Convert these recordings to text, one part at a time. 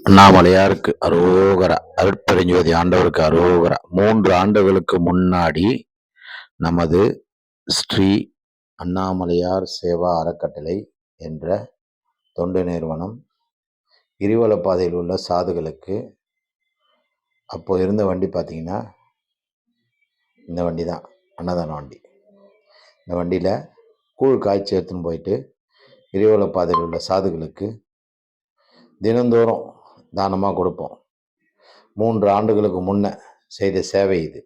அண்ணாமலையாருக்கு அரோகரா, அருட்பெருஞ்சோதி ஆண்டவருக்கு அரோகரா. 3 ஆண்டுகளுக்கு முன்னாடி நமது ஸ்ரீ அண்ணாமலையார் சேவா அறக்கட்டளை என்ற தொண்டு நிறுவனம் கிரிவலப்பாதையில் உள்ள சாதுகளுக்கு அப்போ இருந்த வண்டி பார்த்தீங்கன்னா இந்த வண்டி தான், அன்னதான வண்டி. இந்த வண்டியில் கூழ் காய்ச்சி எடுத்துன்னு போயிட்டு கிரிவலப்பாதையில் உள்ள சாதுகளுக்கு தினந்தோறும் தானமாக கொடுப்போம். 3 ஆண்டுகளுக்கு முன்ன செய்த சேவை இது.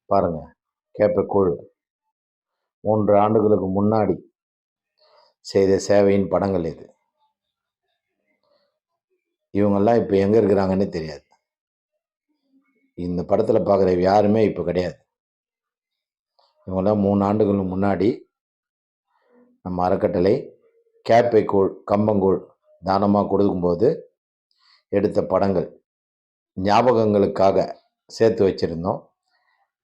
பாருங்க, கேப்ப கூழ் 3 ஆண்டுகளுக்கு முன்னாடி செய்த சேவையின் படங்கள் இது. இவங்கெல்லாம் இப்போ எங்கே இருக்கிறாங்கன்னு தெரியாது. இந்த படத்தில் பார்க்குற யாருமே இப்போ கிடையாது. இவங்கெல்லாம் 3 ஆண்டுகளுக்கு முன்னாடி நம்ம அறக்கட்டளை கேப்பை கூழ், கம்பங்கூழ் தானமாக கொடுக்கும்போது எடுத்த படங்கள் ஞாபகங்களுக்காக சேர்த்து வச்சுருந்தோம்.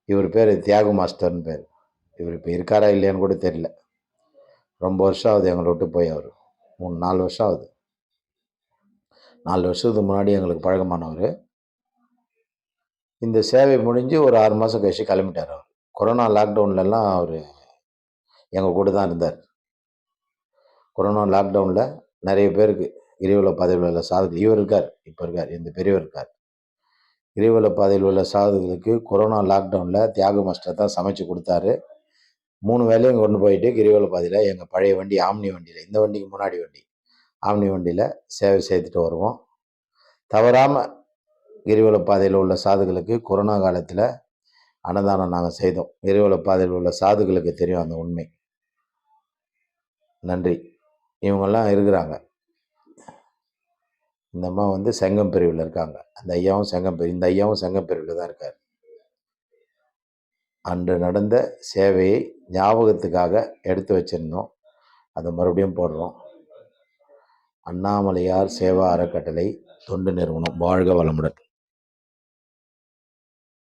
இவர் பேர் தியாகு மாஸ்டர்னு பேர். இவர் இப்போ இருக்காரா இல்லையான்னு கூட தெரியல. ரொம்ப வருஷம் ஆகுது எங்களை விட்டு போய். அவர் 3-4 வருஷம் ஆகுது. 4 வருஷத்துக்கு முன்னாடி எங்களுக்கு பழக்கமானவர். இந்த சேவை முடிஞ்சு ஒரு 6 மாதம் கழிச்சு கிளம்பிட்டார். அவர் கொரோனா லாக்டவுன்லலாம் அவர் எங்கள் கூட தான் இருந்தார். கொரோனா லாக்டவுனில் நிறைய பேருக்கு கிரிவல பாதையில் உள்ள சாதுகள், இவர் இருக்கார், இப்போ இருக்கார், இந்த பெரியவர் இருக்கார். கிரிவல பாதையில் உள்ள சாதுகளுக்கு கொரோனா லாக்டவுனில் தியாகு மாஸ்டர் தான் சமைச்சு கொடுத்தாரு. 3 வேலையும் கொண்டு போயிட்டு கிரிவல பாதையில் எங்கள் பழைய வண்டி ஆம்னி வண்டியில், இந்த வண்டிக்கு முன்னாடி வண்டி ஆம்னி வண்டியில் சேவை செய்துட்டு வருவோம். தவறாமல் கிரிவல பாதையில் உள்ள சாதுகளுக்கு கொரோனா காலத்தில் அன்னதானம் நாங்கள் செய்தோம். கிரிவல பாதையில் உள்ள சாதுகளுக்கு தெரியும் அந்த உண்மை. நன்றி. இவங்கெல்லாம் இருக்கிறாங்க. இந்த அம்மா செங்கம் பிரிவில் இருக்காங்க. அந்த ஐயாவும் செங்கம் பிரிவு, இந்த ஐயாவும் செங்கம் பிரிவில் தான் இருக்கார். அன்று நடந்த சேவையை ஞாபகத்துக்காக எடுத்து வச்சுருந்தோம். அதை மறுபடியும் போடுறோம். அண்ணாமலையார் சேவா அறக்கட்டளை தொண்டு நிறுவனம். வாழ்க வளமுடன்.